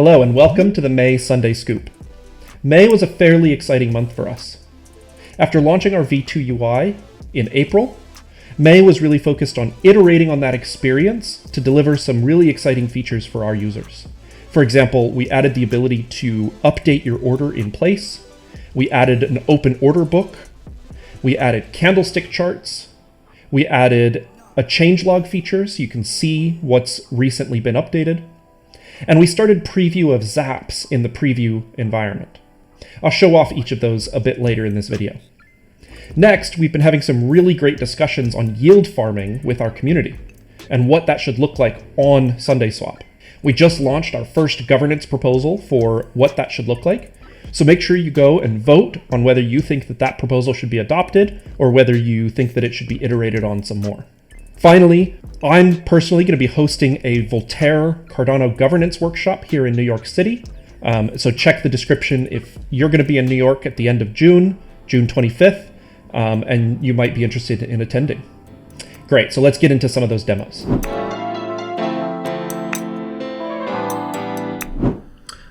Hello and welcome to the May Sunday Scoop. May was a fairly exciting month for us. After launching our V2 UI in April, May was really focused on iterating on that experience to deliver some really exciting features for our users. For example, we added the ability to update your order in place. We added an open order book. We added candlestick charts. We added a changelog feature so you can see what's recently been updated. And we started preview of zaps in the preview environment. I'll show off each of those a bit later in this video. Next, we've been having some really great discussions on yield farming with our community and what that should look like on SundaySwap. We just launched our first governance proposal for what that should look like. So make sure you go and vote on whether you think that that proposal should be adopted or whether you think that it should be iterated on some more. Finally, I'm personally going to be hosting a Voltaire Cardano Governance Workshop here in New York City. So check the description if you're going to be in New York at the end of June 25th, and you might be interested in attending. Great, so let's get into some of those demos.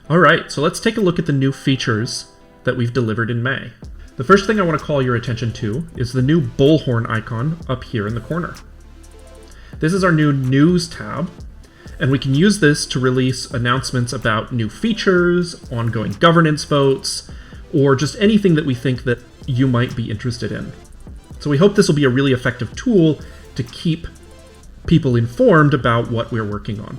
All right, so let's take a look at the new features that we've delivered in May. The first thing I want to call your attention to is the new bullhorn icon up here in the corner. This is our new News tab, and we can use this to release announcements about new features, ongoing governance votes, or just anything that we think that you might be interested in. So we hope this will be a really effective tool to keep people informed about what we're working on.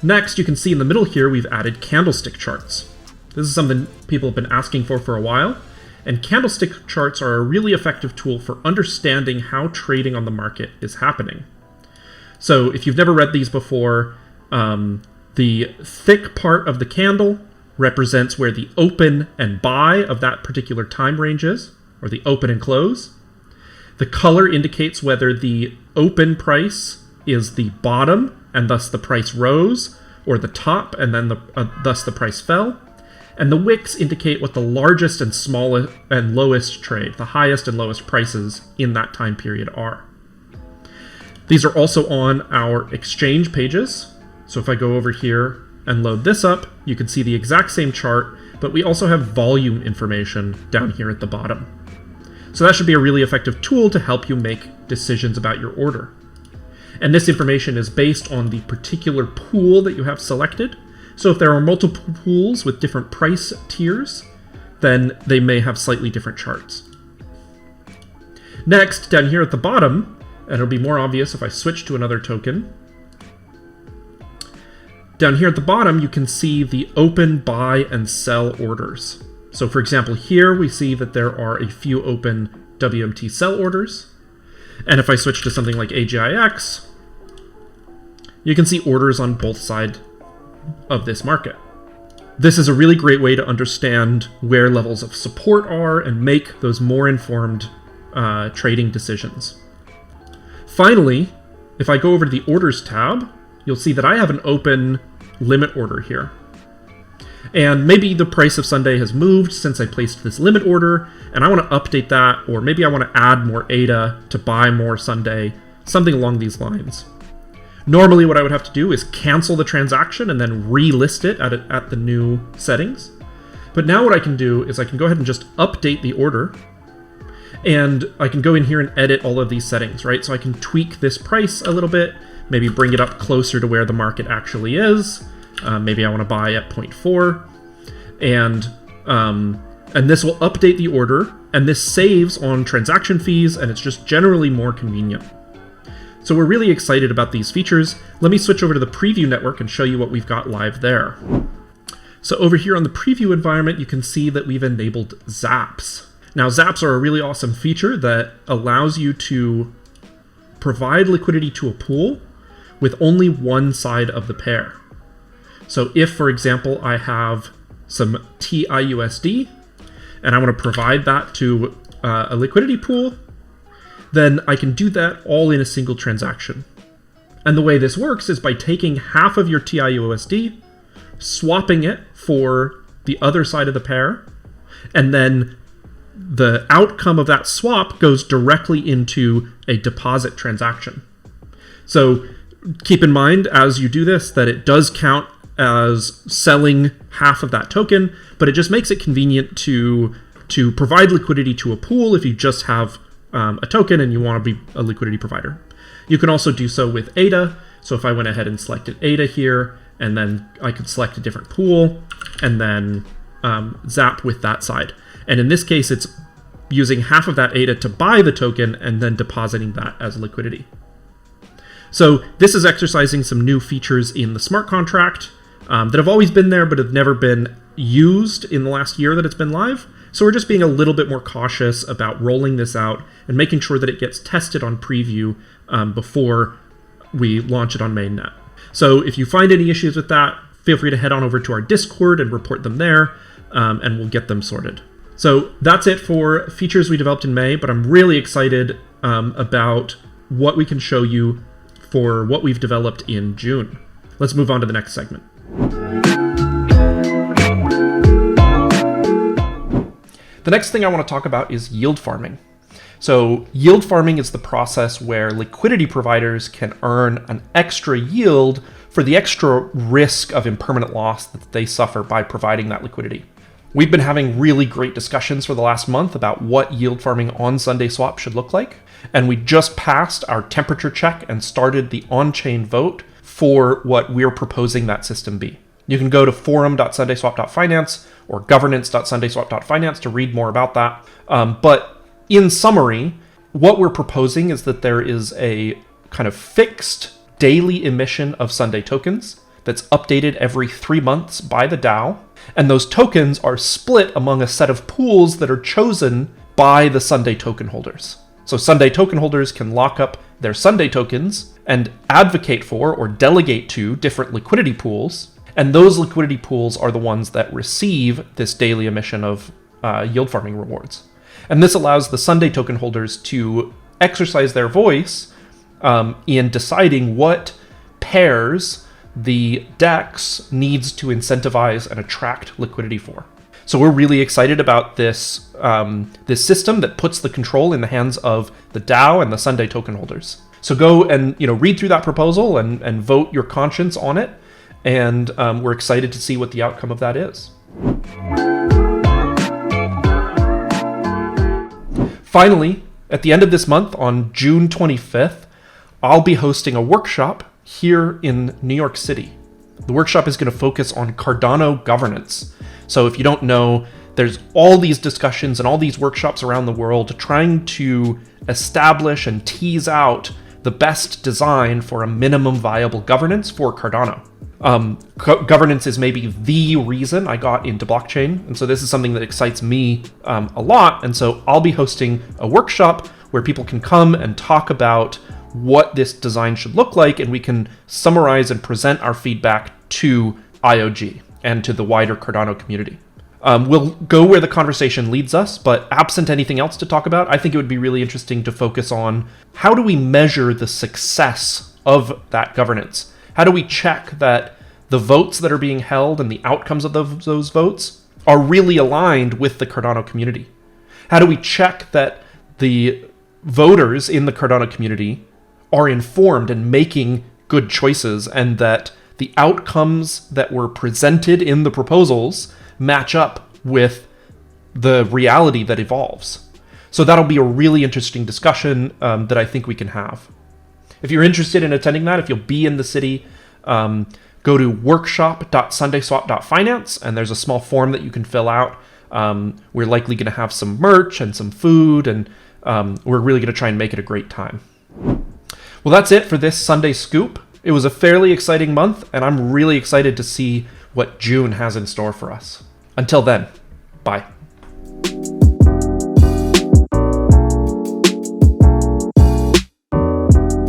Next, you can see in the middle here, we've added candlestick charts. This is something people have been asking for a while, and candlestick charts are a really effective tool for understanding how trading on the market is happening. So if you've never read these before, the thick part of the candle represents where the open and buy of that particular time range is, or the open and close. The color indicates whether the open price is the bottom, and thus the price rose, or the top, and then thus the price fell. And the wicks indicate what the largest and smallest and lowest trade, the highest and lowest prices in that time period are. These are also on our exchange pages. So if I go over here and load this up, you can see the exact same chart, but we also have volume information down here at the bottom. So that should be a really effective tool to help you make decisions about your order. And this information is based on the particular pool that you have selected. So if there are multiple pools with different price tiers, then they may have slightly different charts. Next, down here at the bottom, and it'll be more obvious if I switch to another token. Down here at the bottom, you can see the open, buy, and sell orders. So for example, here we see that there are a few open WMT sell orders. And if I switch to something like AGIX, you can see orders on both sides of this market. This is a really great way to understand where levels of support are and make those more informed trading decisions. Finally, if I go over to the Orders tab, you'll see that I have an open limit order here. And maybe the price of Sunday has moved since I placed this limit order, and I want to update that, or maybe I want to add more ADA to buy more Sunday, something along these lines. Normally what I would have to do is cancel the transaction and then relist it at the new settings. But now what I can do is I can go ahead and just update the order, and I can go in here and edit all of these settings, right? So I can tweak this price a little bit, maybe bring it up closer to where the market actually is. Maybe I want to buy at 0.4, and this will update the order, and this saves on transaction fees, and it's just generally more convenient. So we're really excited about these features. Let me switch over to the preview network and show you what we've got live there. So over here on the preview environment, you can see that we've enabled zaps. Now, zaps are a really awesome feature that allows you to provide liquidity to a pool with only one side of the pair. So if, for example, I have some TIUSD and I want to provide that to a liquidity pool, then I can do that all in a single transaction. And the way this works is by taking half of your TIUSD, swapping it for the other side of the pair, and then the outcome of that swap goes directly into a deposit transaction. So keep in mind as you do this that it does count as selling half of that token, but it just makes it convenient to provide liquidity to a pool if you just have a token and you want to be a liquidity provider. You can also do so with ADA. So if I went ahead and selected ADA here, and then I could select a different pool and then zap with that side. And in this case, it's using half of that ADA to buy the token and then depositing that as liquidity. So this is exercising some new features in the smart contract that have always been there but have never been used in the last year that it's been live. So we're just being a little bit more cautious about rolling this out and making sure that it gets tested on preview before we launch it on mainnet. So if you find any issues with that, feel free to head on over to our Discord and report them there, and we'll get them sorted. So that's it for features we developed in May, but I'm really excited about what we can show you for what we've developed in June. Let's move on to the next segment. The next thing I want to talk about is yield farming. So yield farming is the process where liquidity providers can earn an extra yield for the extra risk of impermanent loss that they suffer by providing that liquidity. We've been having really great discussions for the last month about what yield farming on Sundae Swap should look like. And we just passed our temperature check and started the on-chain vote for what we're proposing that system be. You can go to forum.sundaeswap.finance or governance.sundaeswap.finance to read more about that. But in summary, what we're proposing is that there is a kind of fixed daily emission of Sundae tokens that's updated every 3 months by the DAO. And those tokens are split among a set of pools that are chosen by the Sundae token holders. So Sundae token holders can lock up their Sundae tokens and advocate for or delegate to different liquidity pools. And those liquidity pools are the ones that receive this daily emission of yield farming rewards. And this allows the Sundae token holders to exercise their voice in deciding what pairs the DEX needs to incentivize and attract liquidity for. So we're really excited about this this system that puts the control in the hands of the DAO and the Sundae token holders. So go and read through that proposal and vote your conscience on it. And we're excited to see what the outcome of that is. Finally, at the end of this month, on June 25th, I'll be hosting a workshop here in New York City. The workshop is going to focus on Cardano governance. So if you don't know, there's all these discussions and all these workshops around the world trying to establish and tease out the best design for a minimum viable governance for Cardano. Governance is maybe the reason I got into blockchain, and so this is something that excites me a lot, and so I'll be hosting a workshop where people can come and talk about what this design should look like, and we can summarize and present our feedback to IOG and to the wider Cardano community. We'll go where the conversation leads us, but absent anything else to talk about, I think it would be really interesting to focus on how do we measure the success of that governance? How do we check that the votes that are being held and the outcomes of those votes are really aligned with the Cardano community? How do we check that the voters in the Cardano community are informed and making good choices, and that the outcomes that were presented in the proposals match up with the reality that evolves? So that'll be a really interesting discussion that I think we can have. If you're interested in attending that, if you'll be in the city, go to workshop.sundaeswap.finance, and there's a small form that you can fill out. We're likely going to have some merch and some food, and we're really going to try and make it a great time. Well, that's it for this Sunday Scoop. It was a fairly exciting month, and I'm really excited to see what June has in store for us. Until then, bye.